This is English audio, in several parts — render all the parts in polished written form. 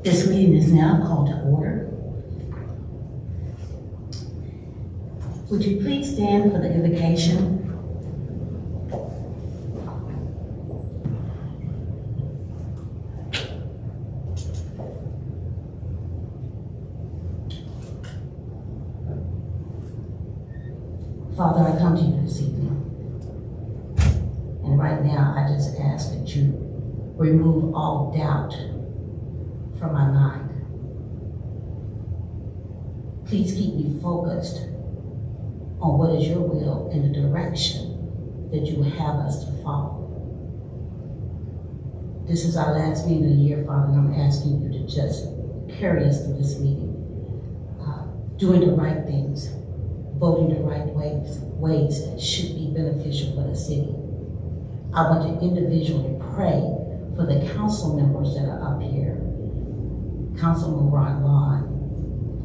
This meeting is now called to order. Would you please stand for the invocation? Father, I come to you this evening. And right now, I just ask that you remove all doubt from my mind. Please keep me focused on what is your will and the direction that you will have us to follow. This is our last meeting of the year, Father, and I'm asking you to just carry us through this meeting, doing the right things, voting the right ways that should be beneficial for the city. I want to individually pray for the council members that are up here. Councilman Ron Vaughn,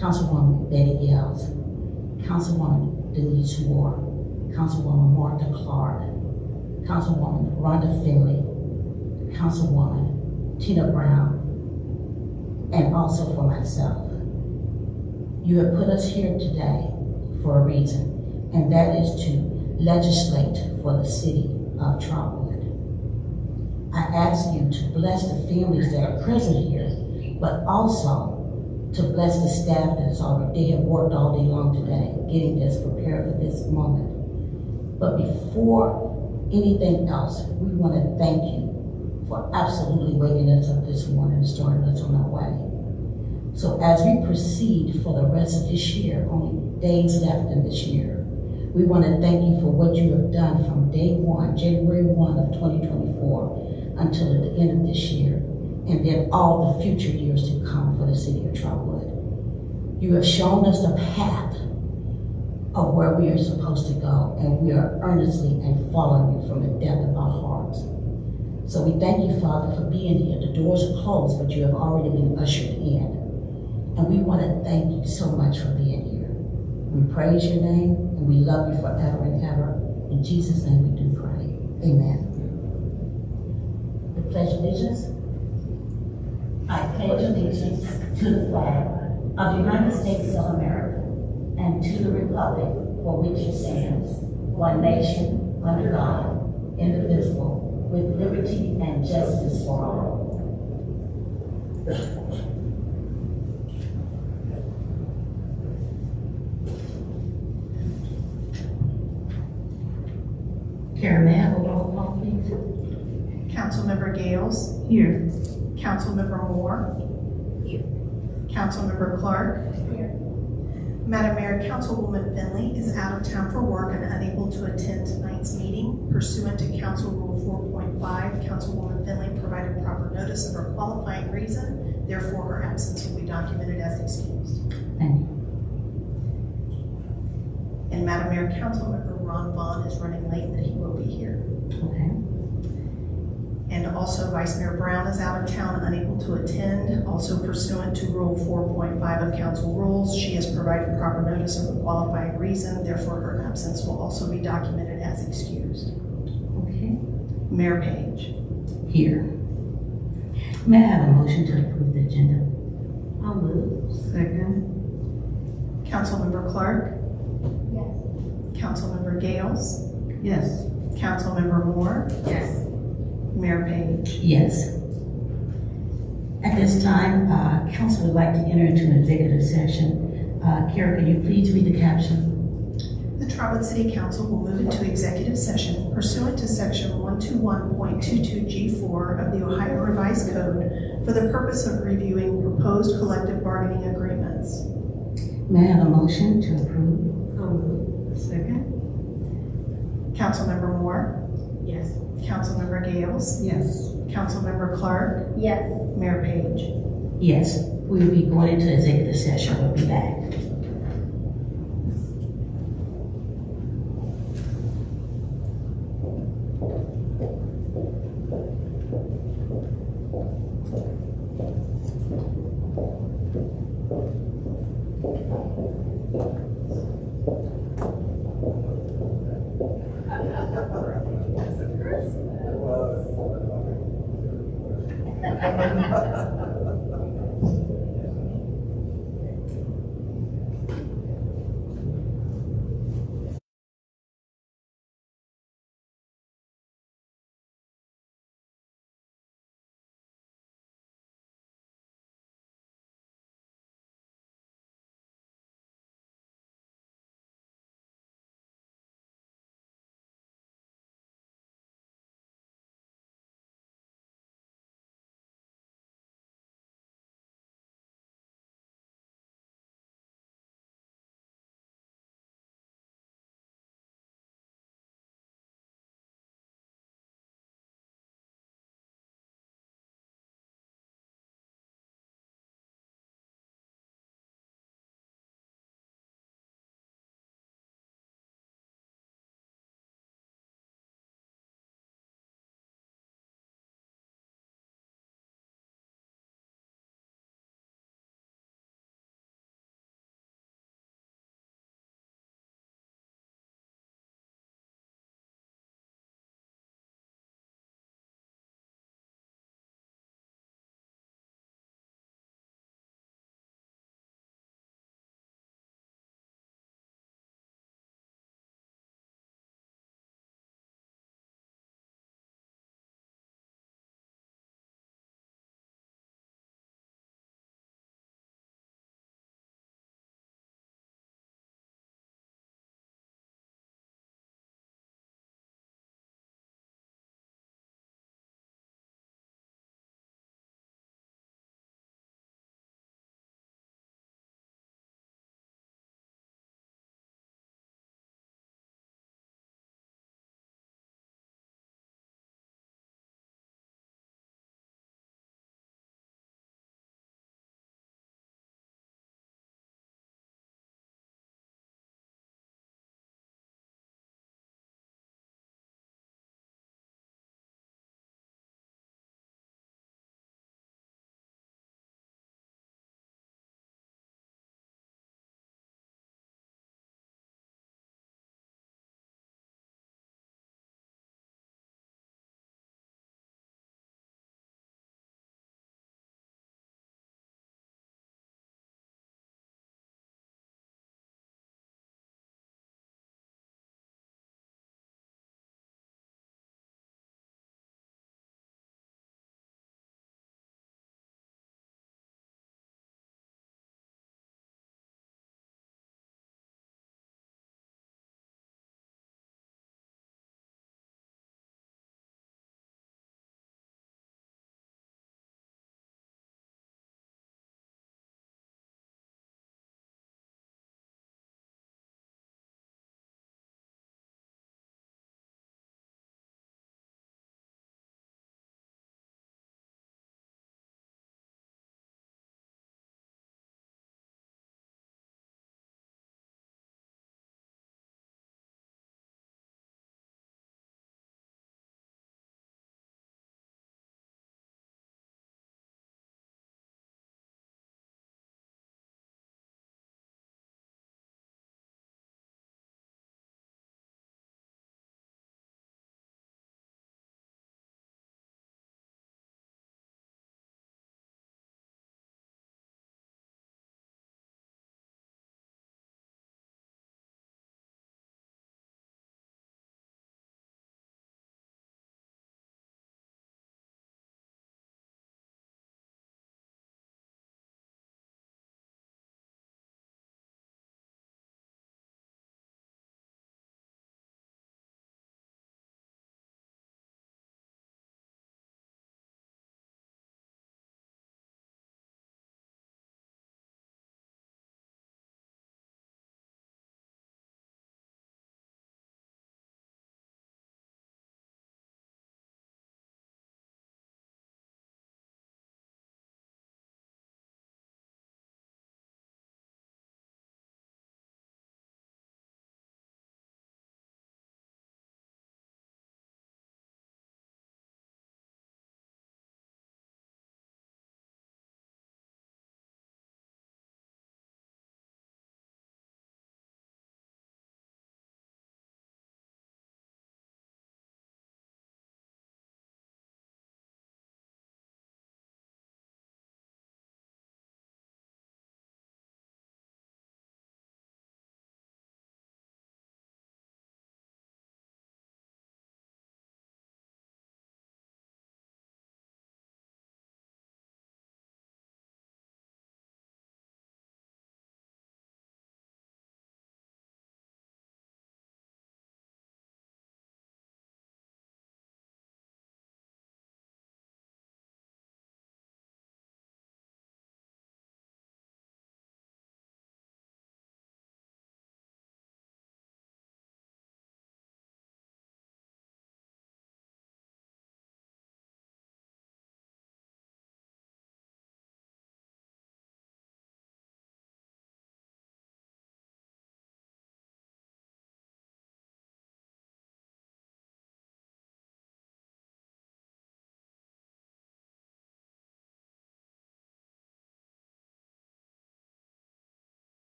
Councilwoman Betty Gales, Councilwoman Denise Moore, Councilwoman Martha Clark, Councilwoman Rhonda Finley, Councilwoman Tina Brown, and also for myself. You have put us here today for a reason, and that is to legislate for the city of Trotwood. I ask you to bless the families that are present here, but also to bless the staff that's already, they have worked all day long today, getting this prepared for this moment. But before anything else, we want to thank you for absolutely waking us up this morning and starting us on our way. So as we proceed for the rest of this year, only days left in this year, we want to thank you for what you have done from day one, January 1 of 2024, until the end of this year, and then all the future years to come for the city of Trotwood. You have shown us the path of where we are supposed to go, and we are earnestly and following you from the depth of our hearts. So we thank you, Father, for being here. The doors are closed, but you have already been ushered in. And we want to thank you so much for being here. We praise your name, and we love you forever and ever. In Jesus' name we do pray. Amen. The pledge allegiance. I pledge allegiance to the flag of the United States of America and to the republic for which it stands, one nation, under God, indivisible, with liberty and justice for all. Karen, may I have a roll call, please? Councilmember Gales. Here. Councilmember Moore. Here. Councilmember Clark. Here. Madam Mayor, Councilwoman Finley is out of town for work and unable to attend tonight's meeting. Pursuant to Council Rule 4.5, Councilwoman Finley provided proper notice of her qualifying reason. Therefore, her absence will be documented as excused. Thank you. And Madam Mayor, Councilmember Ron Vaughn is running late, but he will be here. Okay. And also Vice Mayor Brown is out of town, unable to attend. Also pursuant to Rule 4.5 of Council Rules, she has provided proper notice of a qualifying reason. Therefore, her absence will also be documented as excused. Okay. Mayor Page. Here. May I have a motion to approve the agenda? I'll move. Second. Councilmember Clark. Yes. Councilmember Gales. Yes. Councilmember Moore. Yes. Mayor Page. Yes. At this time, council would like to enter into an executive session. Kara, can you please read the caption? The Trotwood City Council will move into executive session pursuant to section 121.22G4 of the Ohio Revised Code for the purpose of reviewing proposed collective bargaining agreements. May I have a motion to approve? I'll move. Second. Councilmember Moore, Yes. Councilmember Gales, Yes. Councilmember Clark, Yes. Mayor Page. Yes, we will be going into executive session. We'll be back.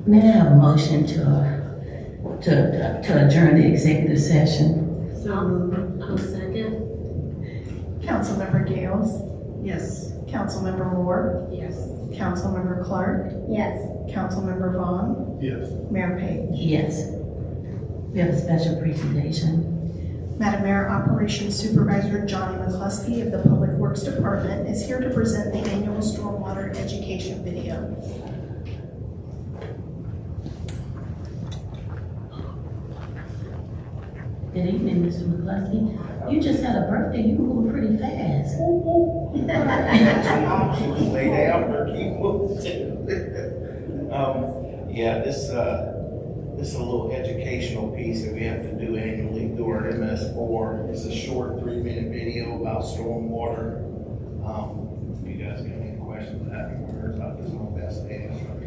May I have a motion to adjourn the executive session? So moved. I'll second. Councilmember Gales, Yes. Councilmember Moore, Yes. Councilmember Clark, Yes. Councilmember Vaughn, Yes. Mayor Payne. Yes. We have a special presentation. Madam Mayor, Operations Supervisor Johnny McCluskey of the Public Works Department is here to present the annual stormwater education video. Good evening, Mr. McCluskey. You just had a birthday. You moved pretty fast. Lay down or keep moving. Yeah, this is a little educational piece that we have to do annually through our MS4. It's a short 3-minute video about stormwater. If you guys got any questions afterwards, I'll do my best to answer.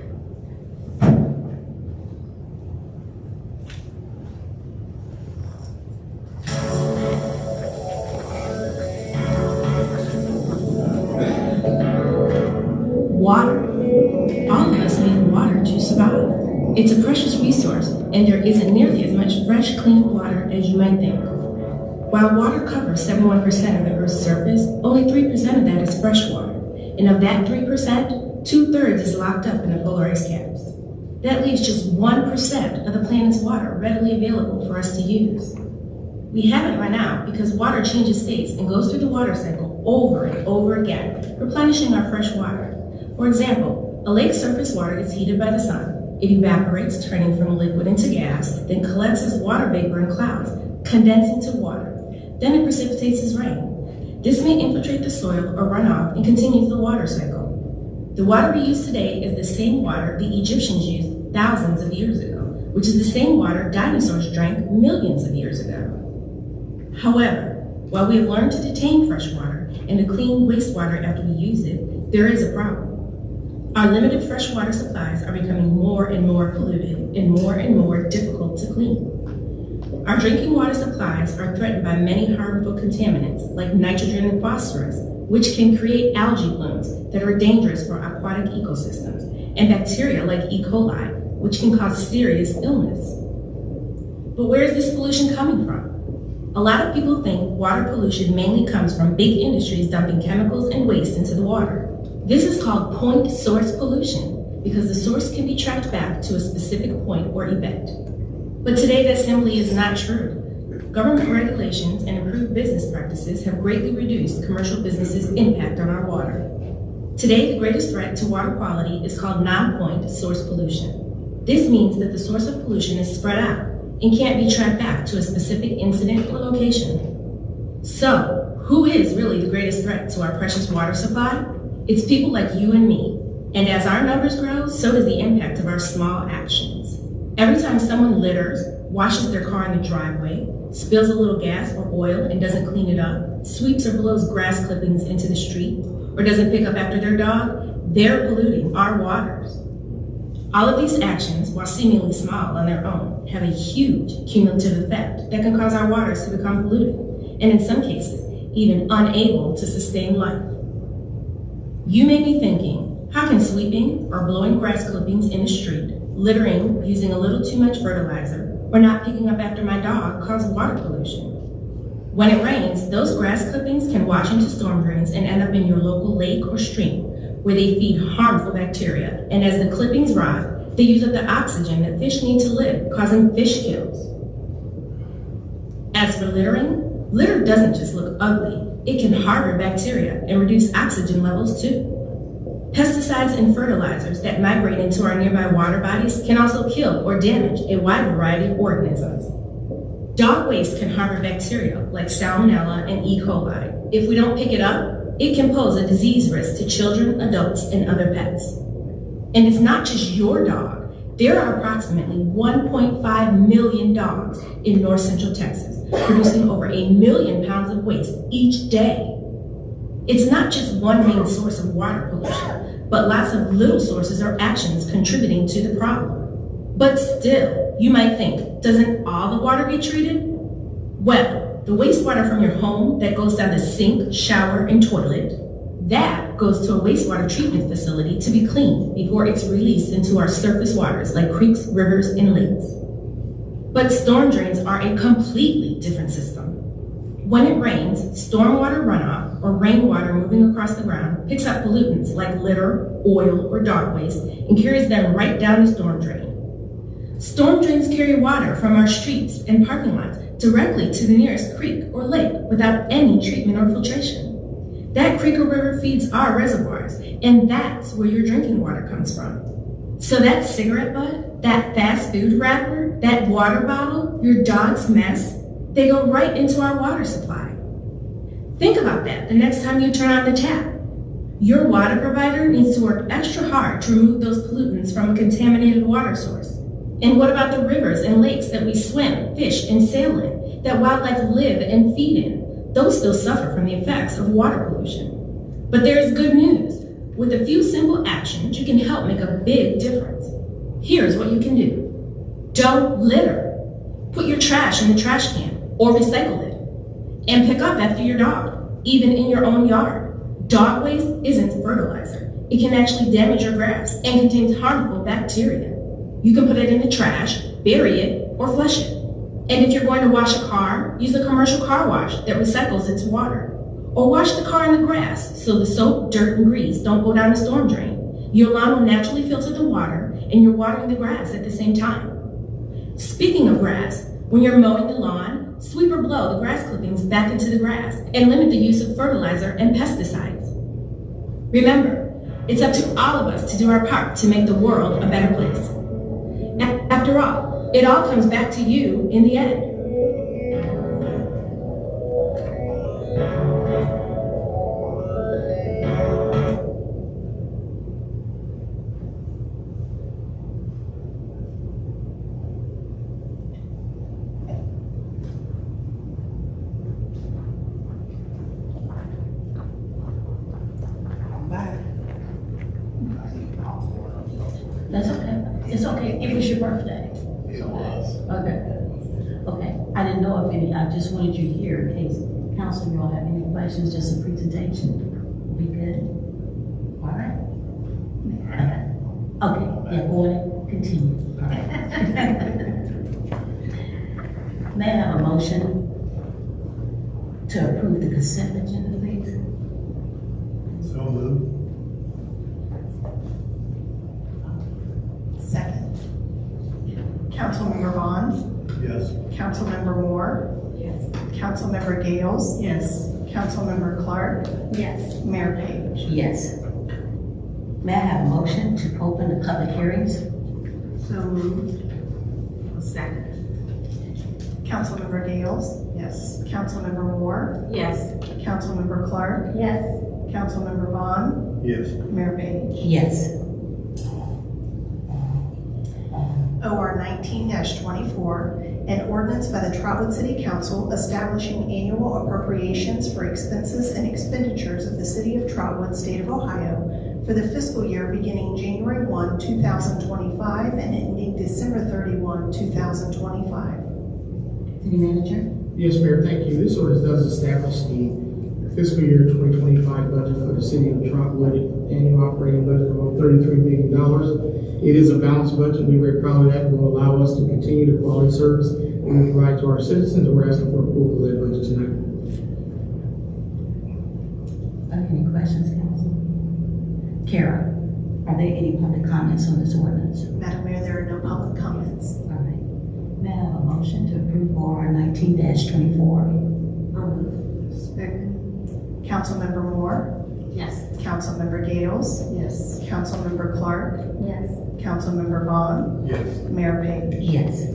Water. All of us need water to survive. It's a precious resource, and there isn't nearly as much fresh, clean water as you might think. While water covers 71% of the Earth's surface, only 3% of that is fresh water. And of that 3%, 2/3 is locked up in the polar ice caps. That leaves just 1% of the planet's water readily available for us to use. We haven't run out because water changes states and goes through the water cycle over and over again, replenishing our fresh water. For example, a lake's surface water is heated by the sun. It evaporates, turning from liquid into gas, then collects as water vapor in clouds, condense into water. Then it precipitates as rain. This may infiltrate the soil or run off and continues the water cycle. The water we use today is the same water the Egyptians used thousands of years ago, which is the same water dinosaurs drank millions of years ago. However, while we have learned to detain fresh water and to clean wastewater after we use it, there is a problem. Our limited freshwater supplies are becoming more and more polluted and more difficult to clean. Our drinking water supplies are threatened by many harmful contaminants like nitrogen and phosphorus, which can create algae blooms that are dangerous for aquatic ecosystems, and bacteria like E. coli, which can cause serious illness. But where is this pollution coming from? A lot of people think water pollution mainly comes from big industries dumping chemicals and waste into the water. This is called point source pollution because the source can be tracked back to a specific point or event. But today that simply is not true. Government regulations and improved business practices have greatly reduced commercial businesses' impact on our water. Today, the greatest threat to water quality is called non-point source pollution. This means that the source of pollution is spread out and can't be tracked back to a specific incident or location. So, who is really the greatest threat to our precious water supply? It's people like you and me. And as our numbers grow, so does the impact of our small actions. Every time someone litters, washes their car in the driveway, spills a little gas or oil and doesn't clean it up, sweeps or blows grass clippings into the street, or doesn't pick up after their dog, they're polluting our waters. All of these actions, while seemingly small on their own, have a huge cumulative effect that can cause our waters to become polluted, and in some cases, even unable to sustain life. You may be thinking, how can sweeping or blowing grass clippings in the street, littering, using a little too much fertilizer, or not picking up after my dog cause water pollution? When it rains, those grass clippings can wash into storm drains and end up in your local lake or stream, where they feed harmful bacteria, and as the clippings rot, they use up the oxygen that fish need to live, causing fish kills. As for littering, litter doesn't just look ugly, it can harbor bacteria and reduce oxygen levels too. Pesticides and fertilizers that migrate into our nearby water bodies can also kill or damage a wide variety of organisms. Dog waste can harbor bacteria like Salmonella and E. coli. If we don't pick it up, it can pose a disease risk to children, adults, and other pets. And it's not just your dog. There are approximately 1.5 million dogs in north central Texas, producing over 1 million pounds of waste each day. It's not just one main source of water pollution, but lots of little sources or actions contributing to the problem. But still, you might think, doesn't all the water get treated? Well, the wastewater from your home that goes down the sink, shower, and toilet, that goes to a wastewater treatment facility to be cleaned before it's released into our surface waters like creeks, rivers, and lakes. But storm drains are a completely different system. When it rains, stormwater runoff, or rainwater moving across the ground, picks up pollutants like litter, oil, or dog waste and carries them right down the storm drain. Storm drains carry water from our streets and parking lots directly to the nearest creek or lake without any treatment or filtration. That creek or river feeds our reservoirs, and that's where your drinking water comes from. So that cigarette butt, that fast food wrapper, that water bottle, your dog's mess, they go right into our water supply. Think about that the next time you turn on the tap. Your water provider needs to work extra hard to remove those pollutants from a contaminated water source. And what about the rivers and lakes that we swim, fish, and sail in, that wildlife live and feed in? Those still suffer from the effects of water pollution. But there is good news. With a few simple actions, you can help make a big difference. Here's what you can do. Don't litter. Put your trash in the trash can or recycle it. And pick up after your dog, even in your own yard. Dog waste isn't fertilizer. It can actually damage your grass and contains harmful bacteria. You can put it in the trash, bury it, or flush it. And if you're going to wash a car, use a commercial car wash that recycles its water. Or wash the car in the grass so the soap, dirt, and grease don't go down the storm drain. Your lawn will naturally filter the water, and you're watering the grass at the same time. Speaking of grass, when you're mowing the lawn, sweep or blow the grass clippings back into the grass and limit the use of fertilizer and pesticides. Remember, it's up to all of us to do our part to make the world a better place. After all, it all comes back to you in the end. That's okay. It's okay. It was your birthday. It was. Okay. I didn't know if any, I just wanted you here in case council, you all have any questions, just a presentation. We good? All right. Okay, yeah, go ahead, continue. All right. May I have a motion to approve the consent agenda, please? So moved. Second. Councilmember Vaughn. Yes. Councilmember Moore. Yes. Councilmember Gales. Yes. Councilmember Clark. Yes. Mayor Page. Yes. May I have a motion to open the public hearings? So moved. Second. Councilmember Gales. Yes. Councilmember Moore. Yes. Councilmember Clark. Yes. Councilmember Vaughn. Yes. Mayor Page. Yes. OR 19-24, an ordinance by the Trotwood City Council establishing annual appropriations for expenses and expenditures of the City of Trotwood, State of Ohio, for the fiscal year beginning January 1, 2025 and ending December 31, 2025. City Manager? Yes, Mayor, thank you. This ordinance does establish the fiscal year 2025 budget for the city of Trotwood, annual operating budget of $33 million. It is a balanced budget. We're very proud of that. It will allow us to continue the quality service we provide to our citizens, and we're asking for approval of that budget tonight. Are there any questions, council? Kara, are there any public comments on this ordinance? Madam Mayor, there are no public comments. All right. May I have a motion to approve OR 19-24? Councilmember Moore. Yes. Councilmember Gales. Yes. Councilmember Clark. Yes. Councilmember Vaughn. Yes. Mayor Page. Yes.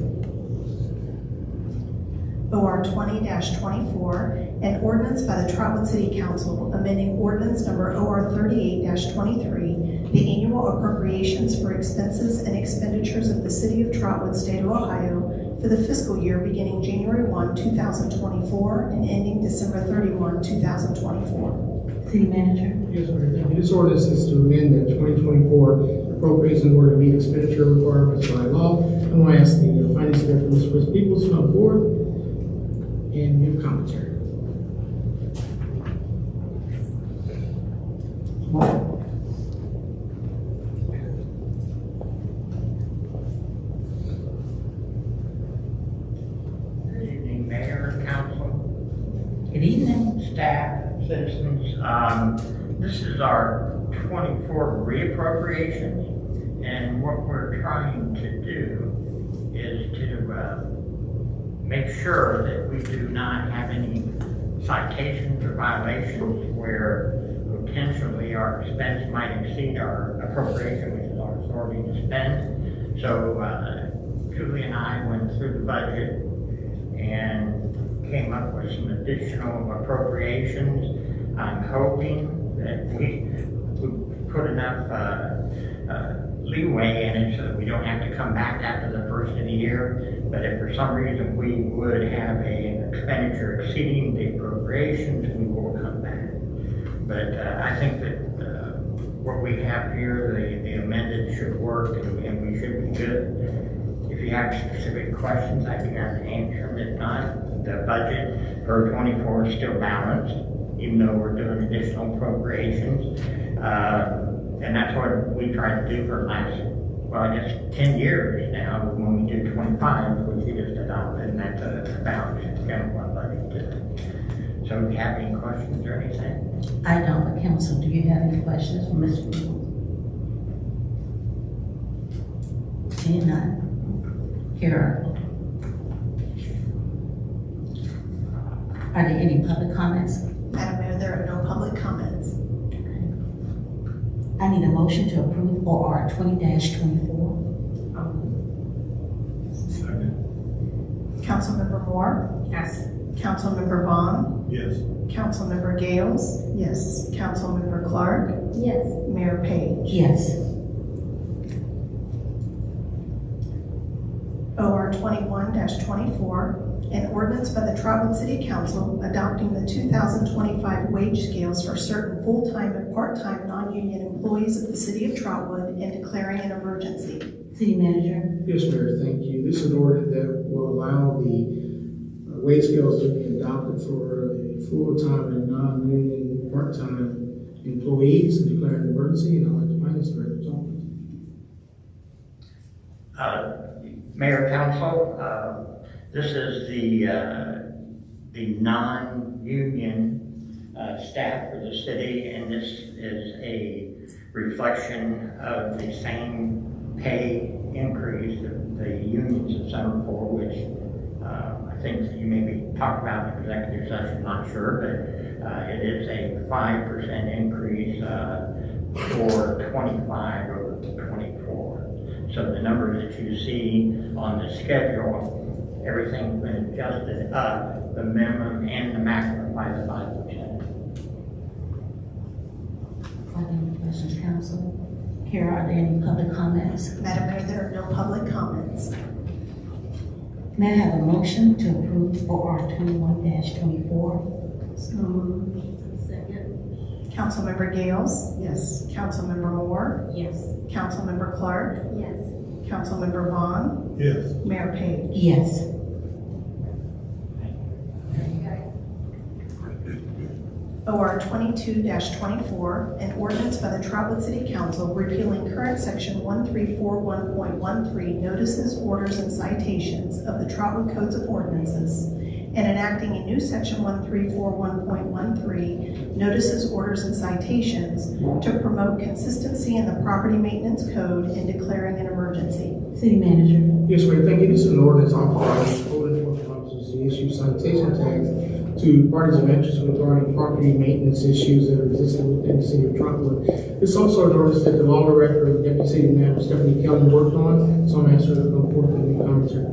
OR 20-24, an ordinance by the Trotwood City Council amending ordinance number OR 38-23, the annual appropriations for expenses and expenditures of the City of Trotwood, State of Ohio, for the fiscal year beginning January 1, 2024, and ending December 31, 2024. City Manager. Yes, Mayor, thank you. This ordinance is to amend the 2024 appropriations in order to meet expenditure requirements by law. I'm going to ask the Finance Director, Mr. Chris Peoples, to come forward and give commentary. Good evening, Mayor, Council, Good evening. staff, citizens. This is our 24 reappropriations, and what we're trying to do is to make sure that we do not have any citations or violations where potentially our expense might exceed our appropriation, which is our authority to spend. So Julie and I went through the budget and came up with some additional appropriations. I'm hoping that we put enough leeway in it so that we don't have to come back after the first of the year. But if for some reason we would have an expenditure exceeding the appropriations, we will come back. But I think that what we have here, the amended should work, and we should be good. If you have specific questions, I'd be happy to answer them. If not, the budget for 24 is still balanced, even though we're doing additional appropriations. And that's what we tried to do for the last, well, I guess 10 years now, when we do 25, which we just adopted, and that's a balanced general budget too. So do you have any questions or anything? I don't, but Council, do you have any questions for Mr. Peoples? Seeing none. Here. Are there any public comments? Madam Mayor, there are no public comments. I need a motion to approve OR 20-24. Councilmember Moore, Yes. Councilmember Vaughn, Yes. Councilmember Gales, yes. Councilmember Clark, Yes. Mayor Page. Yes. OR 21-24, an ordinance by the Trotwood City Council adopting the 2025 wage scales for certain full-time and part-time non-union employees of the City of Trotwood and declaring an emergency. City Manager. Yes, Mayor, thank you. This is an ordinance that will allow the wage scales to be adopted for the full-time and non-union part-time employees and declare an emergency, and I'd like the Finance Director to talk. Mayor, Council, this is the non-union staff for the city, and this is a reflection of the same pay increase that the unions have signed for, which I think you maybe talked about in executive session, not sure, but it is a 5% increase for 25 over 24. So the numbers that you see on the schedule, everything's been adjusted up, the minimum and the maximum by the 5%. Are there any questions, Council? Here, are there any public comments? Madam Mayor, there are no public comments. May I have a motion to approve OR 21-24? Second. Councilmember Gales, yes. Councilmember Moore, Yes. Councilmember Clark, Yes. Councilmember Vaughn, Yes. Mayor Page. Yes. OR 22-24, an ordinance by the Trotwood City Council repealing current section 1341.13 notices, orders, and citations of the Trotwood Codes of Ordinances and enacting a new section 1341.13 notices, orders, and citations to promote consistency in the property maintenance code and declaring an emergency. City Manager. Yes, Mayor, thank you. This is an ordinance authorizing code enforcement officers to issue citation tags to parties of interest regarding property maintenance issues that are existing within the city of Trotwood. It's also an ordinance that the law director and deputy city manager Stephanie Kelly worked on, so I'm asking her to come forward and make commentary.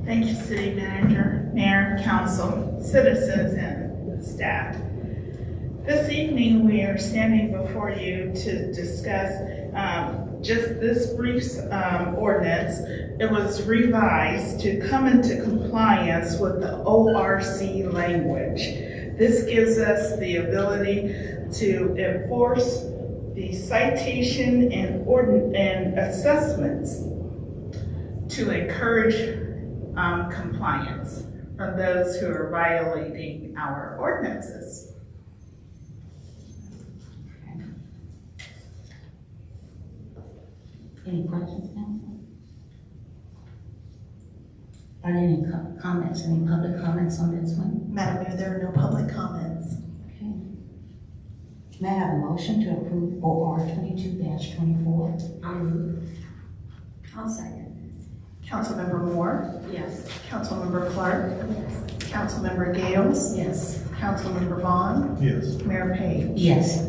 Thank you, City Manager, Mayor, Council, citizens, and staff. This evening, we are standing before you to discuss just this brief ordinance. It was revised to come into compliance with the ORC language. This gives us the ability to enforce the citation and assessments to encourage compliance from those who are violating our ordinances. Any questions, council? Are there any comments, any public comments on this one? Madam Mayor, there are no public comments. Okay. May I have a motion to approve OR 22-24? I'll move. I'll second. Councilmember Moore, Yes. Councilmember Clark, Yes. Councilmember Gales, Yes. Councilmember Vaughn, Yes. Mayor Payne. Yes.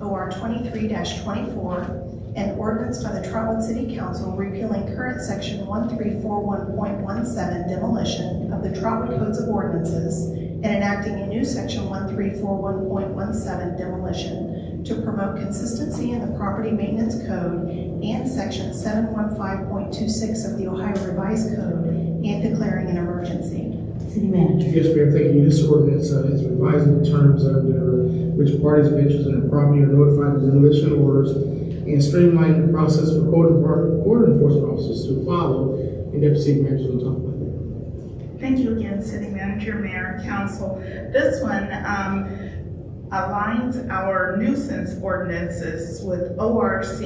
OR 23-24, an ordinance by the Trotwood City Council repealing current section 1341.17 demolition of the Trotwood Codes of Ordinances and enacting a new section 1341.17 demolition to promote consistency in the Property Maintenance Code and section 715.26 of the Ohio Revised Code and declaring an emergency. City manager. Yes, Mayor, thank you. This ordinance is revising the terms under which parties of interest in the property are notified of demolition orders and streamlining the process for code enforcement officers to follow. And Deputy City Manager will talk about that. Thank you again, City Manager, Mayor, and Council. This one aligns our nuisance ordinances with ORC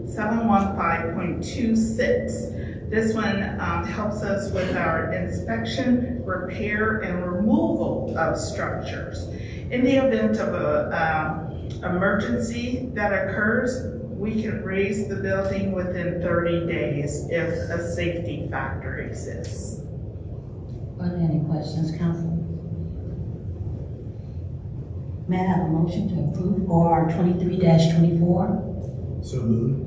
715.26. This one helps us with our inspection, repair, and removal of structures. In the event of an emergency that occurs, we can raise the building within 30 days if a safety factor exists. Are there any questions, council? May I have a motion to approve OR 23-24? So moved.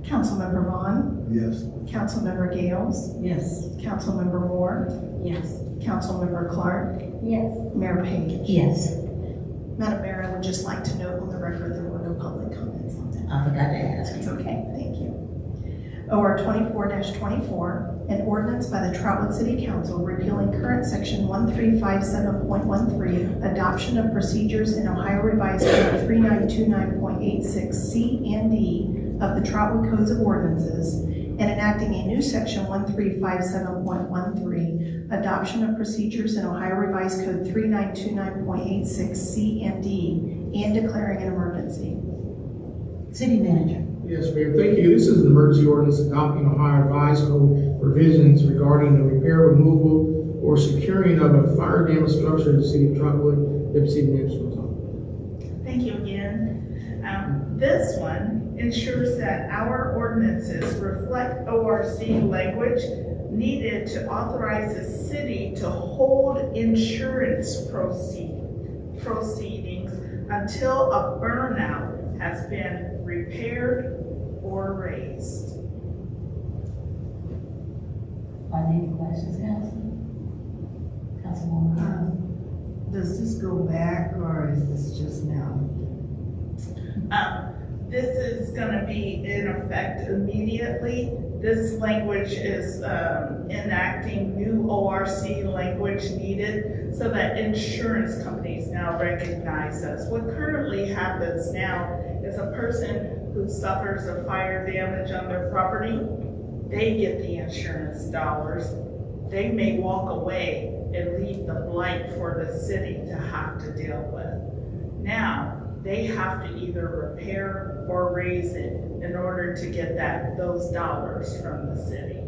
Councilmember Vaughn, Yes. Councilmember Gales, Yes. Councilmember Moore, Yes. Councilmember Clark, Yes. Mayor Payne. Yes. Madam Mayor, I would just like to note on the record there were no public comments on that. I forgot to ask. That's okay, thank you. OR 24-24, an ordinance by the Trotwood City Council repealing current section 1357.13, adoption of procedures in Ohio Revised Code 3929.86 C and D of the Trotwood Codes of Ordinances, and enacting a new section 1357.13, adoption of procedures in Ohio Revised Code 3929.86 C and D, and declaring an emergency. City manager. Yes, Mayor, thank you. This is an emergency ordinance adopting Ohio Revised Code provisions regarding the repair, removal, or securing of a fire damaged structure in the city of Trotwood. Deputy City Manager will talk. Thank you again. This one ensures that our ordinances reflect ORC language needed to authorize the city to hold insurance proceedings until a burnout has been repaired or raised. Are there any questions, council? Councilwoman. Does this go back or is this just now? This is going to be in effect immediately. This language is enacting new ORC language needed so that insurance companies now recognize us. What currently happens now is a person who suffers a fire damage on their property, they get the insurance dollars. They may walk away and leave the blight for the city to have to deal with. Now, they have to either repair or raise it in order to get those dollars from the city.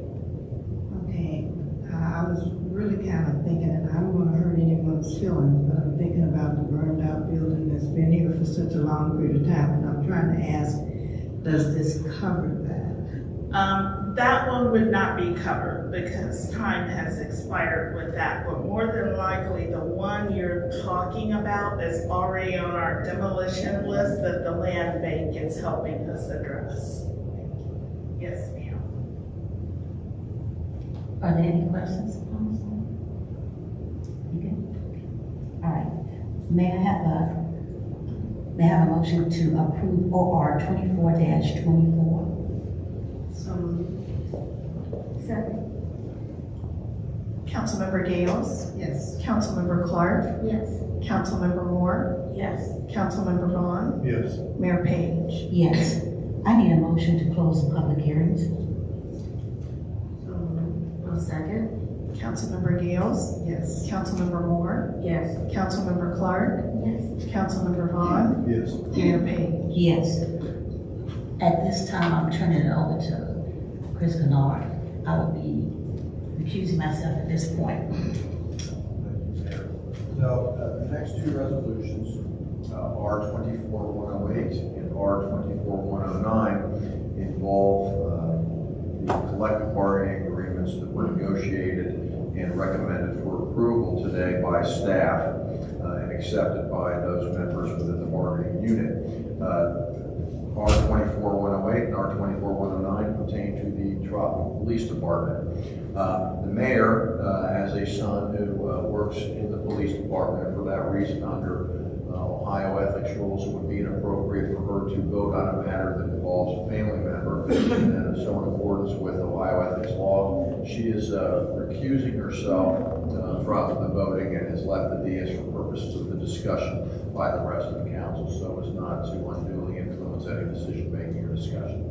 Okay, I was really kind of thinking, and I don't want to hurt anyone's feelings, but I'm thinking about the burned out building that's been here for such a long period of time, and I'm trying to ask, does this cover that? That one would not be covered because time has expired with that, but more than likely the one you're talking about is already on our demolition list that the land bank is helping us address. Yes, ma'am. Are there any questions, council? You good? All right. May I have a motion to approve OR 24-24? Second. Councilmember Gales, Yes. Councilmember Clark, Yes. Councilmember Moore, Yes. Councilmember Vaughn, Yes. Mayor Page. Yes. I need a motion to close the public hearings. I'll second. Councilmember Gales, Yes. Councilmember Moore, Yes. Councilmember Clark, Yes. Councilmember Vaughn, Yes. Mayor Page. Yes. At this time, I'm turning it over to Chris Kennard. I will be recusing myself at this point. So, the next two resolutions, R 24-108 and R 24-109, involve the collective bargaining agreements that were negotiated and recommended for approval today by staff and accepted by those members within the bargaining unit. R 24-108 and R 24-109 pertain to the Trotwood Police Department. The mayor has a son who works in the police department, and for that reason, under Ohio ethics rules, it would be inappropriate for her to vote on a matter that involves a family member. And so in accordance with Ohio ethics law, she is recusing herself from the voting and has left the dais for purposes of the discussion by the rest of the council, so as not to unduly influence any decision-making or discussion.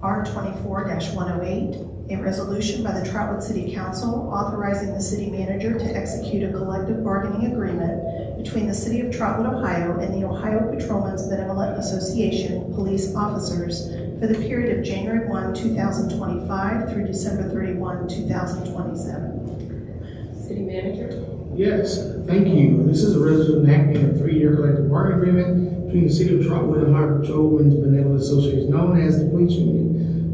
R 24-108, a resolution by the Trotwood City Council authorizing the city manager to execute a collective bargaining agreement between the City of Trotwood, Ohio and the Ohio Patrolmen's Benevolent Association police officers for the period of January 1, 2025 through December 31, 2027. City manager? Yes, thank you. This is a resolution enacting a 3-year collective bargaining agreement between the City of Trotwood and Ohio Patrolmen's Benevolent Association, known as the Police Union,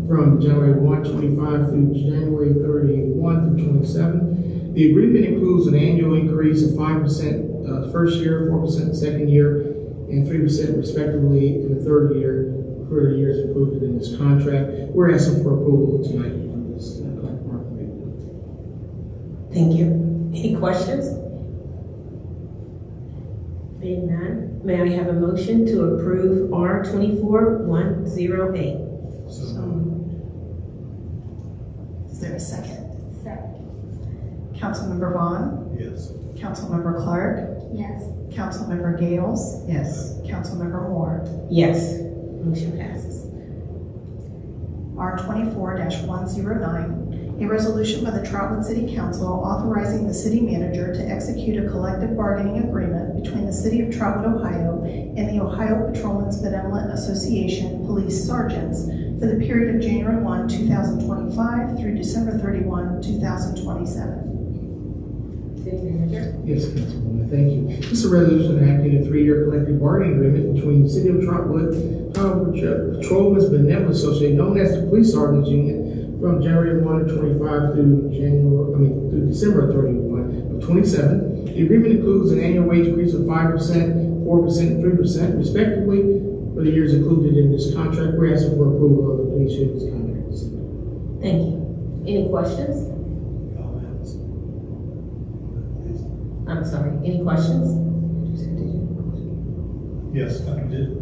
from January 1, 25 through January 31 through 27. The agreement includes an annual increase of 5% first year, 4% second year, and 3% respectively in the third year for the years included in this contract. We're asking for approval tonight for this collective bargaining agreement. Thank you. Any questions? Being none, may I have a motion to approve R 24-108? Is there a second? Second. Councilmember Vaughn, Yes. Councilmember Clark, Yes. Councilmember Gales, Yes. Councilmember Moore. Yes. Motion passes. R 24-109, a resolution by the Trotwood City Council authorizing the city manager to execute a collective bargaining agreement between the City of Trotwood, Ohio and the Ohio Patrolmen's Benevolent Association police sergeants for the period of January 1, 2025 through December 31, 2027. City manager? Yes, Councilwoman, thank you. This is a resolution enacting a 3-year collective bargaining agreement between the City of Trotwood, Ohio Patrolmen's Benevolent Association, known as the Police Sergeants Union, from January 1 of 25 through December 31 of 27. The agreement includes an annual wage increase of 5%, 4%, and 3% respectively for the years included in this contract. We're asking for approval of the police union's contracts. Thank you. Any questions? Comments? I'm sorry, any questions? Yes, I did.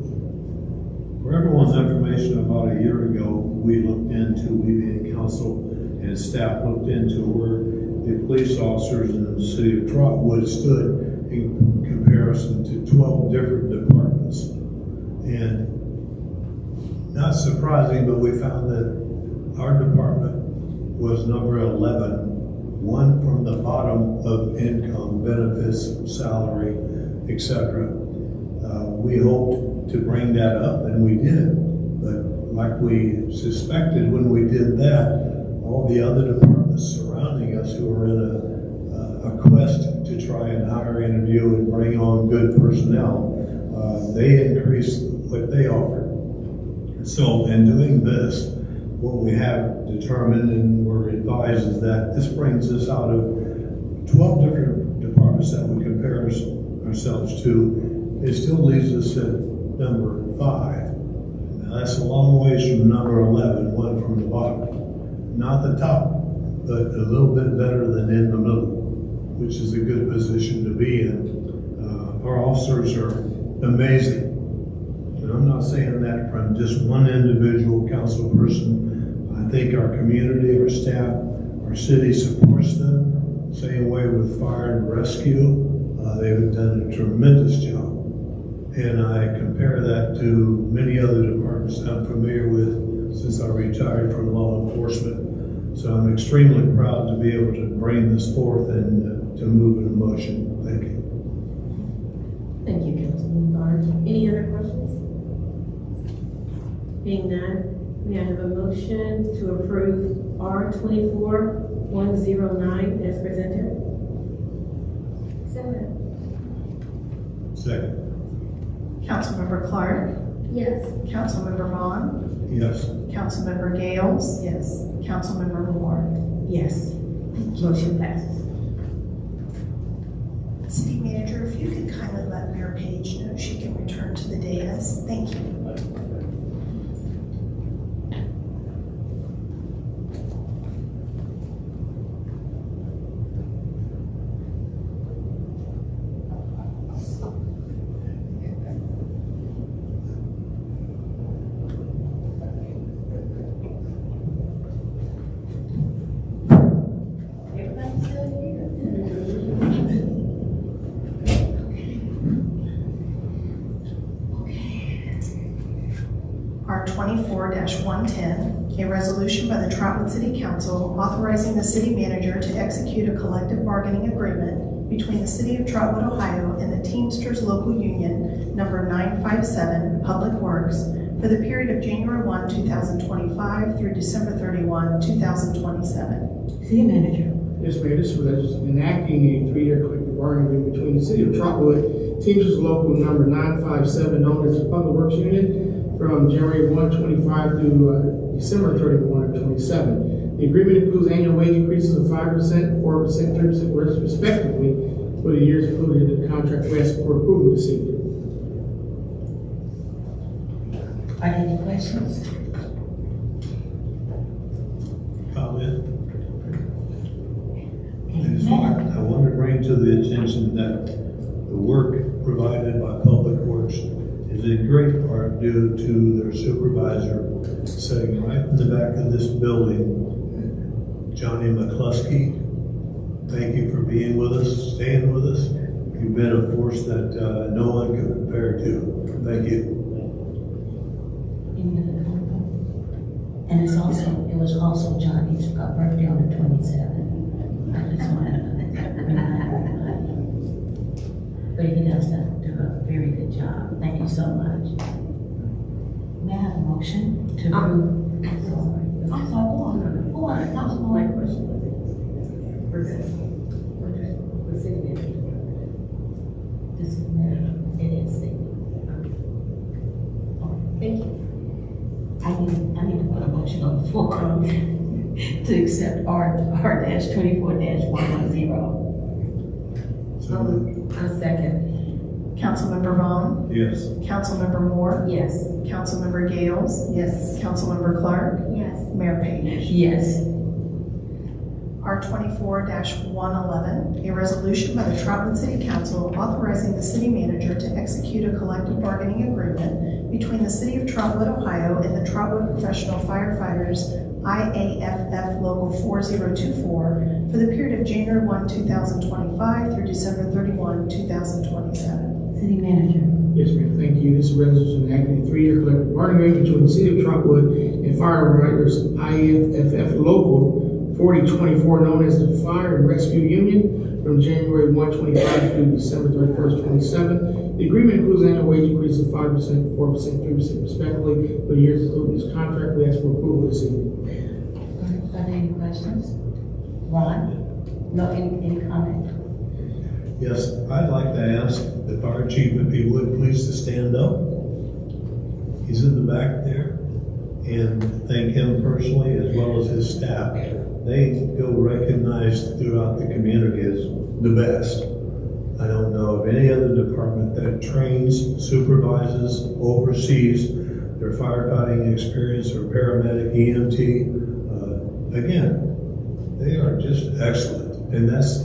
For everyone's information, about a year ago, we being council and staff looked into where the police officers in the city of Trotwood stood in comparison to 12 different departments. And not surprising, but we found that our department was number 11, one from the bottom of income, benefits, salary, etc. We hoped to bring that up, and we did. But like we suspected when we did that, all the other departments surrounding us who were in a quest to try and hire, interview, and bring on good personnel, they increased what they offered. So in doing this, what we have determined and we're advised is that this brings us out of 12 different departments that we compare ourselves to. It still leaves us at number 5. Now that's a long ways from number 11, one from the bottom. Not the top, but a little bit better than in the middle. which is a good position to be in. Our officers are amazing. And I'm not saying that from just one individual council person. I think our community, our staff, our city supports them. Same way with fire and rescue. They've done a tremendous job. And I compare that to many other departments I'm familiar with since I retired from law enforcement. So I'm extremely proud to be able to bring this forth and to move an emotion. Thank you. Thank you, Councilman Barnes. Any other questions? Being none, may I have a motion to approve R 24-109 as presented? Second. Councilmember Clark, Yes. Councilmember Vaughn, Yes. Councilmember Gales, Yes. Councilmember Moore. Yes. Motion passes. City Manager, if you could kindly let Mayor Page know she can return to the dais. Thank you. Everybody's still here? R 24-110, a resolution by the Trotwood City Council authorizing the city manager to execute a collective bargaining agreement between the City of Trotwood, Ohio and the Teamsters Local Union number 957 Public Works for the period of January 1, 2025 through December 31, 2027. City Manager. Yes, Mayor, this is enacting a 3-year collective bargaining agreement between the City of Trotwood, Teamsters Local number 957, known as the Public Works Unit, from January 1, 25 through December 31 of 27. The agreement includes annual wage increases of 5%, 4%, 3% respectively for the years included in the contract. We ask for approval this evening. Are there any questions? Comment? I want to bring to the attention that the work provided by Public Works is in great part due to their supervisor sitting right in the back of this building, Johnny McCluskey. Thank you for being with us, staying with us. You've been a force that no one can compare to. Thank you. Any other comments? And it was also Johnny's birthday on the 27th. I just wanted to but he does do a very good job. Thank you so much. May I have a motion to approve? I'm sorry, go on. Go on, Councilman. My question was the city manager. This is it is city. Thank you. I need to put a motion on the floor to accept R-24-110. A second. Councilmember Vaughn, Yes. Councilmember Moore, Yes. Councilmember Gales, Yes. Councilmember Clark, Yes. Mayor Page. Yes. R 24-111, a resolution by the Trotwood City Council authorizing the city manager to execute a collective bargaining agreement between the City of Trotwood, Ohio and the Trotwood Professional Firefighters IAFF Local 4024 for the period of January 1, 2025 through December 31, 2027. City Manager. Yes, ma'am, thank you. This is a resolution enacting a 3-year collective bargaining agreement between the City of Trotwood and Firefighters IAFF Local 4024, known as the Fire and Rescue Union, from January 1, 25 through December 31st, 27. The agreement includes annual wage increase of 5%, 4%, 3% respectively for the years including this contract. We ask for approval this evening. Are there any questions? Ron? No, any comment? Yes, I'd like to ask the fire chief if he would please to stand up. He's in the back there, and thank him personally as well as his staff. They feel recognized throughout the community as the best. I don't know of any other department that trains, supervises, oversees their firefighting experience or paramedic, EMT. Again, they are just excellent, and that's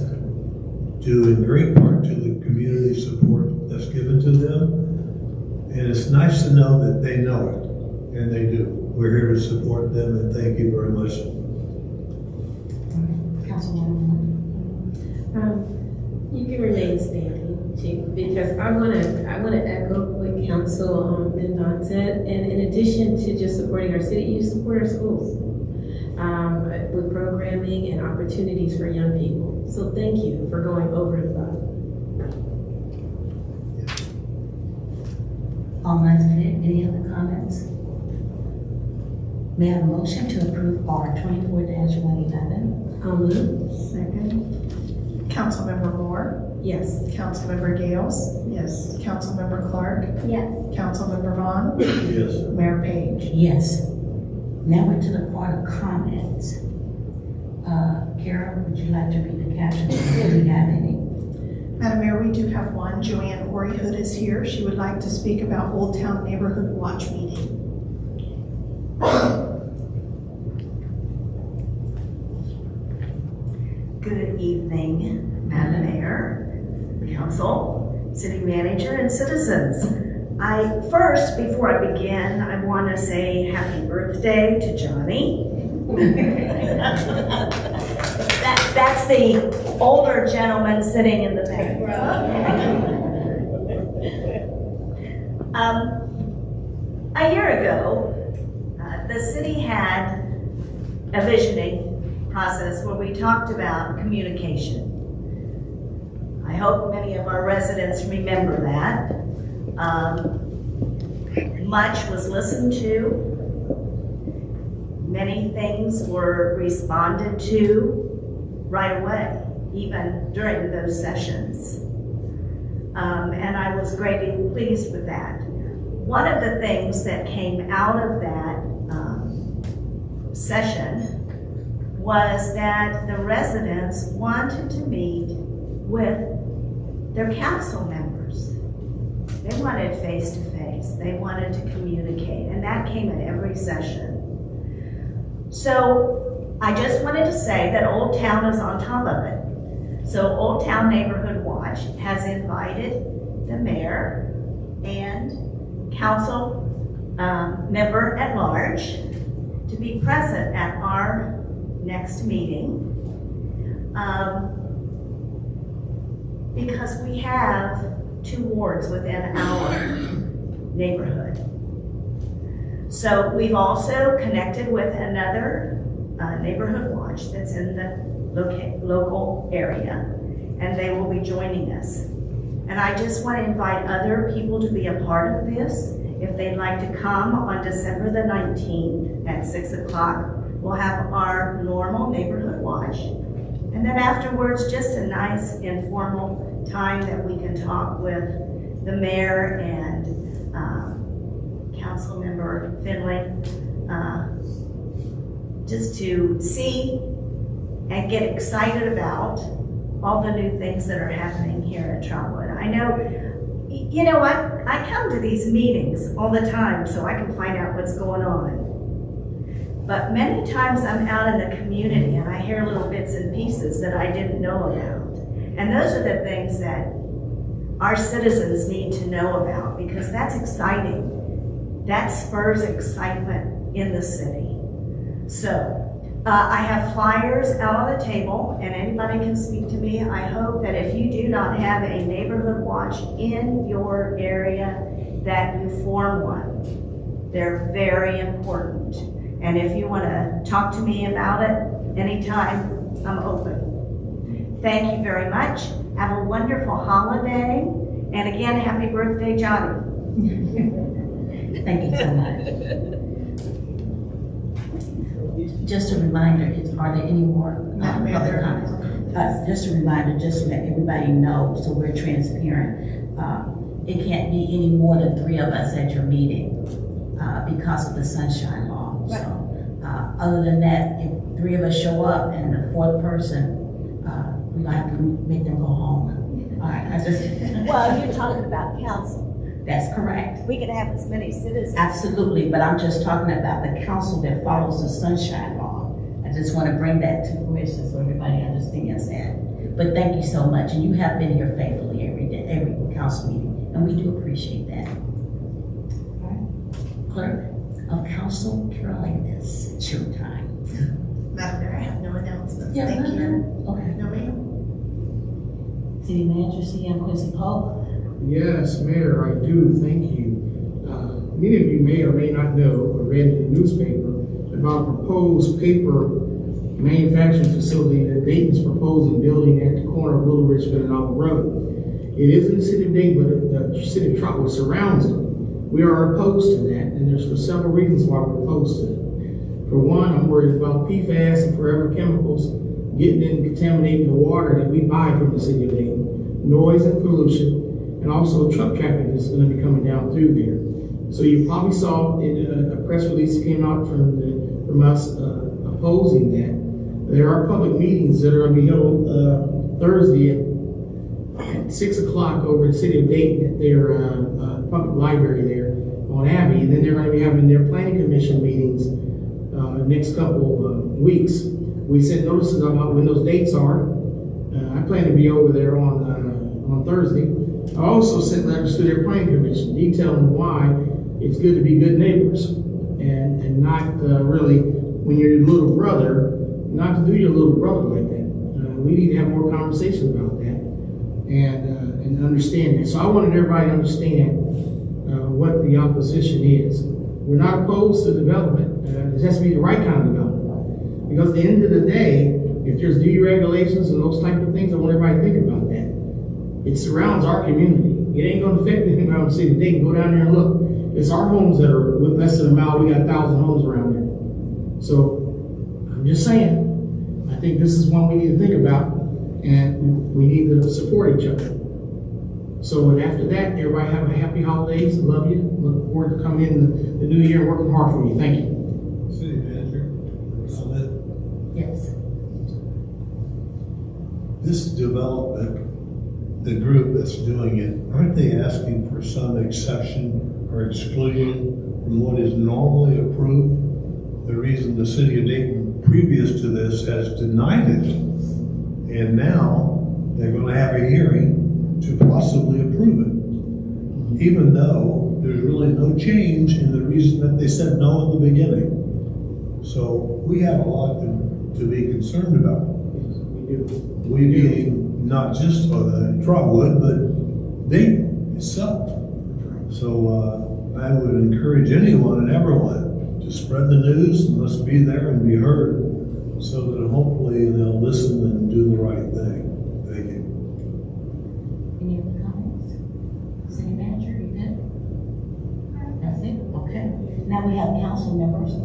due in great part to the community support that's given to them. And it's nice to know that they know it, and they do. We're here to support them, and thank you very much. Councilwoman. You can remain standing, Chief, because I wanna echo what Council Bendon said, and in addition to just supporting our city, you support our schools with programming and opportunities for young people. So thank you for going over the top. All minds clear, any other comments? May I have a motion to approve R 24-111? I'll move. Second? Councilmember Moore, Yes. Councilmember Gales, Yes. Councilmember Clark, Yes. Councilmember Vaughn, Yes. Mayor Page. Yes. Now we're to the part of comments. Kara, would you like to read the caption? Do we have any? Madam Mayor, we do have one. Joanne Ori Hood is here. She would like to speak about Old Town Neighborhood Watch Meeting. Good evening, Madam Mayor, Council, City Manager, and citizens. First, before I begin, I want to say happy birthday to Johnny. That's the older gentleman sitting in the back row. A year ago, the city had a visioning process where we talked about communication. I hope many of our residents remember that. Much was listened to. Many things were responded to right away, even during those sessions. And I was greatly pleased with that. One of the things that came out of that session was that the residents wanted to meet with their council members. They wanted face-to-face. They wanted to communicate, and that came at every session. So I just wanted to say that Old Town is on top of it. So Old Town Neighborhood Watch has invited the mayor and council member at large to be present at our next meeting, because we have 2 wards within our neighborhood. So we've also connected with another neighborhood watch that's in the local area, and they will be joining us. And I just want to invite other people to be a part of this. If they'd like to come on December the 19th at 6 o'clock, we'll have our normal neighborhood watch. And then afterwards, just a nice informal time that we can talk with the mayor and council member Finley, just to see and get excited about all the new things that are happening here at Trotwood. I know, I come to these meetings all the time so I can find out what's going on. But many times I'm out in the community and I hear little bits and pieces that I didn't know about. And those are the things that our citizens need to know about, because that's exciting. That spurs excitement in the city. So I have flyers out on the table, and anybody can speak to me. I hope that if you do not have a neighborhood watch in your area, that you form one. They're very important. And if you want to talk to me about it anytime, I'm open. Thank you very much. Have a wonderful holiday. And again, happy birthday, Johnny. Thank you so much. Just a reminder, are there any more public comments? Just a reminder, just to let everybody know, so we're transparent. It can't be any more than 3 of us at your meeting because of the sunshine law. Right. So, other than that, if 3 of us show up and the 4th person, we're gonna have to make them go home. All right, Well, you're talking about council. That's correct. We can have as many citizens. Absolutely, but I'm just talking about the council that follows the sunshine law. I just want to bring that to fruition so everybody understands that. But thank you so much, and you have been here faithfully every day, every council meeting, and we do appreciate that. Clerk of Council Carolinas, it's your time. Madam Mayor, I have no announcements. Yeah, Thank you. Okay. No, ma'am. City Manager, CM Quincy Pope. Yes, Mayor, I do, thank you. Many of you may or may not know or read in the newspaper about a proposed paper manufacturing facility that Dayton's proposing building at the corner of Little Richmond and Olive Road. It is in the city of Dayton, but the city of Trotwood surrounds it. We are opposed to that, and there's for several reasons why we're opposed to it. For one, I'm worried about PFAS and forever chemicals getting in and contaminating the water that we buy from the city of Dayton, noise and pollution, and also truck traffic that's going to be coming down through there. So you probably saw in a press release that came out from us opposing that. There are public meetings that are going to be held Thursday at 6 o'clock over in the city of Dayton at their public library there on Abbey, and then they're going to be having their planning commission meetings next couple weeks. We sent notices about when those dates are. I plan to be over there on Thursday. I also sent letters to their planning commission detailing why it's good to be good neighbors and not really when you're your little brother, not to do your little brother like that. We need to have more conversation about that and understand that. So I wanted everybody to understand what the opposition is. We're not opposed to development. It has to be the right kind of development. Because at the end of the day, if there's deregulations and those type of things, I want everybody to think about that. It surrounds our community. It ain't gonna affect anything around the city. They can go down there and look. It's our homes that are less than a mile. We got 1,000 homes around there. So I'm just saying, I think this is one we need to think about, and we need to support each other. So and after that, everybody have a happy holidays. I love you. Look forward to coming in the new year and working hard for you. Thank you. City Manager, comment? Yes. This development, the group that's doing it, aren't they asking for some exception or exclusion from what is normally approved? The reason the city of Dayton, previous to this, has denied it. And now they're gonna have a hearing to possibly approve it. Even though there's really no change in the reason that they said no in the beginning. So we have a lot to be concerned about. We do. We being not just Trotwood, but Dayton itself. So I would encourage anyone and everyone to spread the news and let's be there and be heard so that hopefully they'll listen and do the right thing. Thank you. Any other comments? City Manager, you good? That's it? Okay. Now we have council members.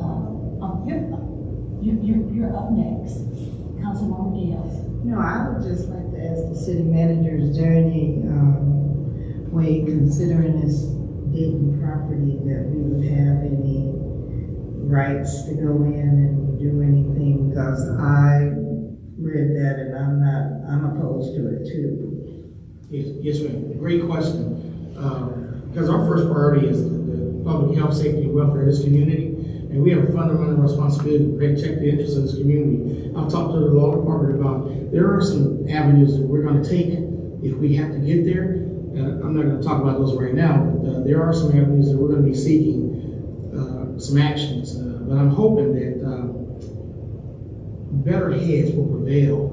You're up next. Councilwoman Gales. No, I would just like to ask the city manager, is there any way, considering this Dayton property, that we would have any rights to go in and do anything? Because I read that and I'm opposed to it too. Yes, ma'am. Great question. Because our first priority is the public health, safety, and welfare of this community. And we have a fundamental responsibility to protect the interests of this community. I'll talk to the law department about, there are some avenues that we're going to take if we have to get there. I'm not going to talk about those right now, but there are some avenues that we're going to be seeking some actions. But I'm hoping that better heads will prevail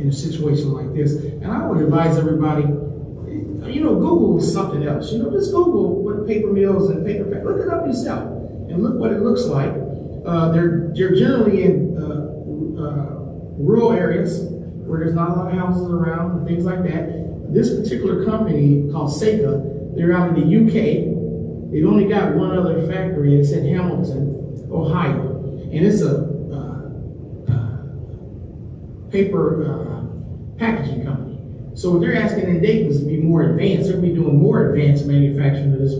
in a situation like this. And I would advise everybody, Google is something else. Just Google what paper mills and paper factories, look it up yourself and look what it looks like. They're generally in rural areas where there's not a lot of houses around and things like that. This particular company called Seika, they're out in the UK. They've only got one other factory. It's in Hamilton, Ohio, and it's a paper packaging company. So what they're asking in Dayton is to be more advanced. They'll be doing more advanced manufacturing of this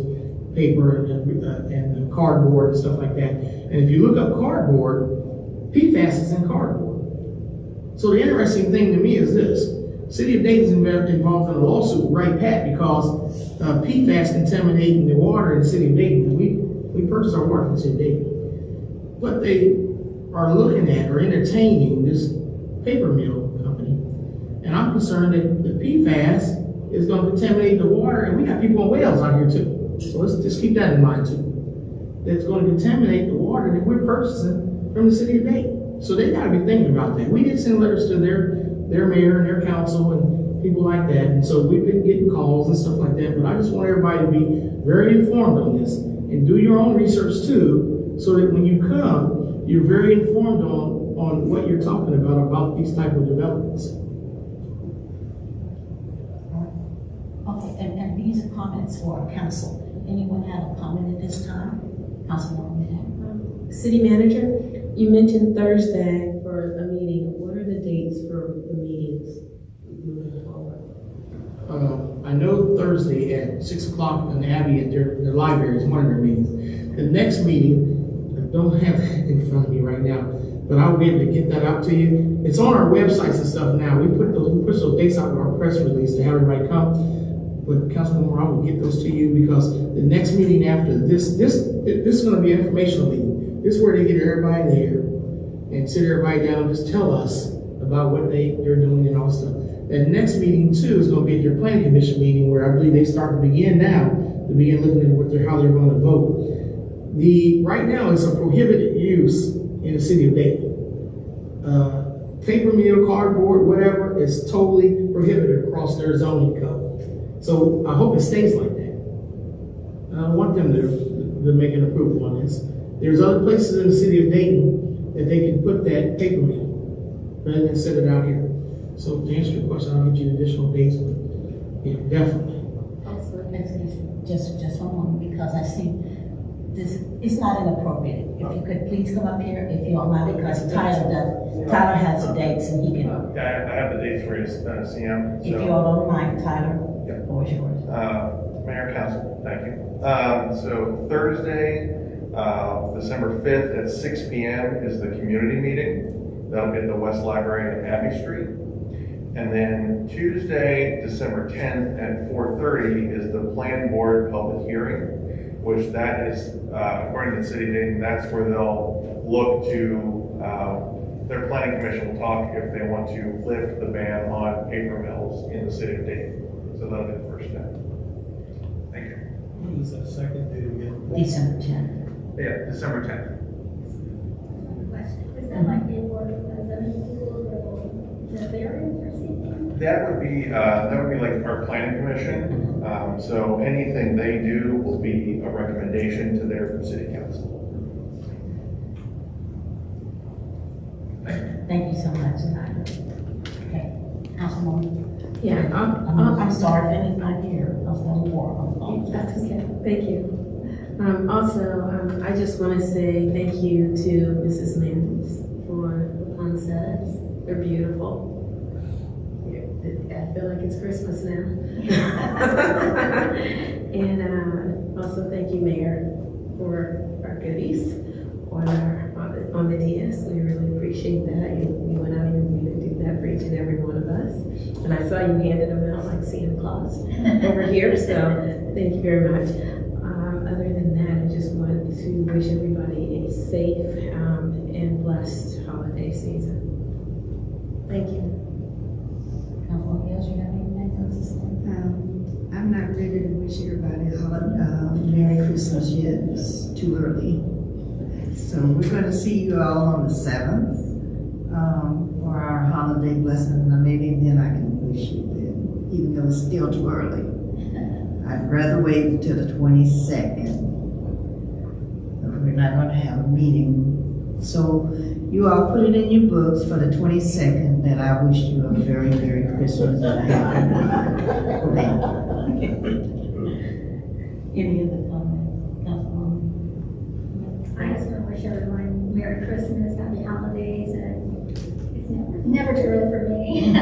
paper and cardboard and stuff like that. And if you look up cardboard, PFAS is in cardboard. So the interesting thing to me is this. City of Dayton's involved in a lawsuit with Right Pat because PFAS contaminating the water in the city of Dayton. We purchase our water from the city of Dayton. But they are looking at or entertaining this paper mill company And I'm concerned that the PFAS is gonna contaminate the water, and we got people on wells out here too. So let's just keep that in mind too. That's gonna contaminate the water that we're purchasing from the city of Dayton. So they gotta be thinking about that. We did send letters to their mayor and their council and people like that. And so we've been getting calls and stuff like that, but I just want everybody to be very informed on this and do your own research too, so that when you come, you're very informed on what you're talking about these type of developments. Okay, and these are comments for council. Anyone have a comment at this time? Councilwoman? City manager, you mentioned Thursday for a meeting. What are the dates for the meetings moving forward? I know Thursday at 6 o'clock in Abbey at their library is one of their meetings. The next meeting, I don't have it in front of me right now, but I'll be able to get that out to you. It's on our websites and stuff now. We push those dates out with our press release to have everybody come. But Councilman Moore, I will get those to you because the next meeting after this is going to be an informational meeting. This is where they get everybody there and sit everybody down and just tell us about what they're doing and all stuff. That next meeting too is going to be at their planning commission meeting where I believe they start to begin looking at how they're going to vote. Right now it's a prohibited use in the city of Dayton. Paper mill, cardboard, whatever is totally prohibited across their zoning code. So I hope it stays like that. I don't want them to make an approval on this. There's other places in the city of Dayton that they can put that paper mill rather than set it out here. So to answer your question, I'll get you additional dates, but yeah, definitely. Just one moment, because I see this, it's not inappropriate. If you could please come up here, if you don't mind, because Tyler has the dates and he can. Yeah, I have the dates for you, CM. If you all don't mind, Tyler, the floor is yours. Mayor, Council, thank you. So Thursday, December 5th at 6 p.m. is the community meeting. That'll be at the West Library at Abbey Street. And then Tuesday, December 10th at 4:30 is the planning board public hearing, which that is, according to the city of Dayton, that's where they'll look to, their planning commission will talk if they want to lift the ban on paper mills in the city of Dayton. So that'll be the first step. Thank you. What is that second date again? December 10th. Yeah, December 10th. Is that like the award of the schools or the variance or something? That would be like our planning commission. So anything they do will be a recommendation to their city council. Thank you so much, Tyler. Okay, Councilwoman? Yeah, I'm sorry if anything here, Councilwoman Moore. That's okay. Thank you. Also, I just want to say thank you to Mrs. Landis for the poinsettias. They're beautiful. I feel like it's Christmas now. And also thank you, Mayor, for our goodies on the DS. We really appreciate that. You went out of your way to do that for each and every one of us. And I saw you handed them out like Santa Claus over here. So thank you very much. Other than that, I just want to wish everybody a safe and blessed holiday season. Thank you. Councilwoman, else you have anything else to say? I'm not ready to wish everybody a Merry Christmas yet. It's too early. So we're going to see you all on the 7th for our holiday blessing. And maybe then I can wish you then, even though it's still too early. I'd rather wait until the 22nd. We're not going to have a meeting. So you all put it in your books for the 22nd that I wish you a very Merry Christmas and a happy New Year. Thank you. Any other comments, Councilwoman? I just want to wish everyone Merry Christmas, Happy Holidays, and it's never too early for me.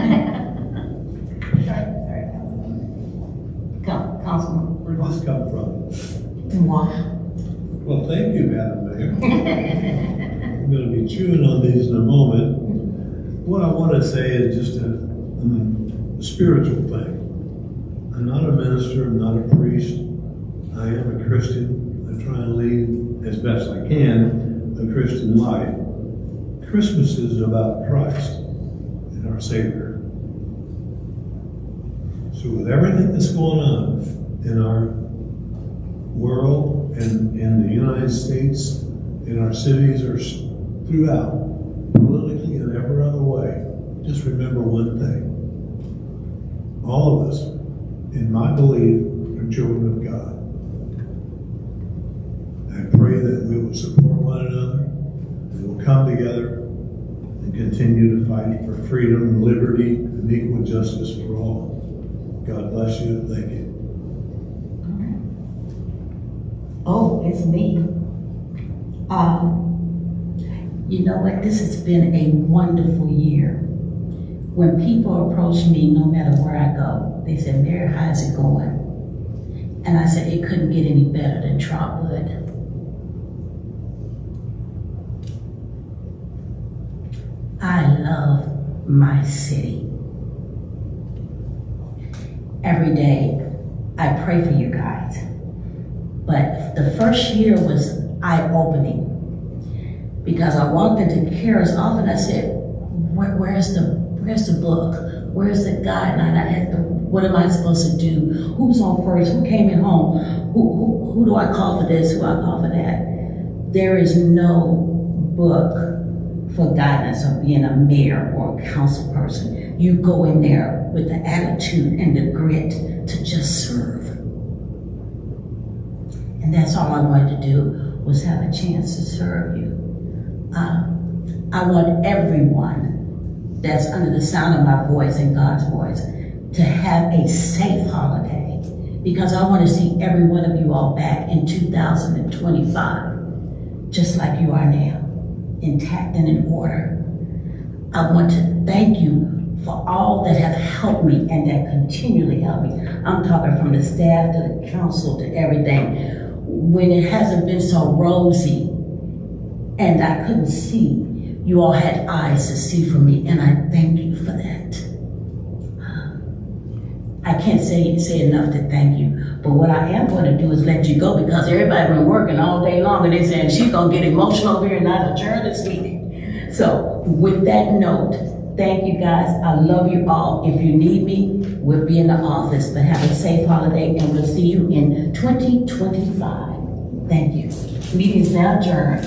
Sorry, Councilman. Where'd this come from? Why? Well, thank you, Madam Mayor. I'm going to be chewing on these in a moment. What I want to say is just a spiritual thing. I'm not a minister, I'm not a priest. I am a Christian. I try and lead as best I can a Christian life. Christmas is about Christ and our Savior. So with everything that's going on in our world and in the United States, in our cities or throughout, politically and every other way, just remember one thing. All of us, in my belief, are children of God. I pray that we will support one another, we will come together and continue to fight for freedom, liberty, and equal justice for all. God bless you and thank you. Oh, it's me. You know what? This has been a wonderful year. When people approach me, no matter where I go, they say, Mary, how's it going? And I said, it couldn't get any better than Trotwood. I love my city. Every day, I pray for you guys. But the first year was eye-opening because I walked into Kara's office and I said, where's the book? Where's the guideline? What am I supposed to do? Who's on first? Who came in home? Who do I call for this? Who do I call for that? There is no book for guidance of being a mayor or a council person. You go in there with the attitude and the grit to just serve. And that's all I wanted to do, was have a chance to serve you. I want everyone that's under the sound of my voice and God's voice to have a safe holiday, because I want to see every one of you all back in 2025, just like you are now, intact and in order. I want to thank you for all that have helped me and that continually help me. I'm talking from the staff to the council to everything. When it hasn't been so rosy and I couldn't see, you all had eyes to see for me, and I thank you for that. I can't say enough to thank you, but what I am going to do is let you go, because everybody been working all day long and they saying she's going to get emotional over here and not adjourn this meeting. So with that note, thank you guys. I love you all. If you need me, we'll be in the office, but have a safe holiday and we'll see you in 2025. Thank you. Meeting is now adjourned.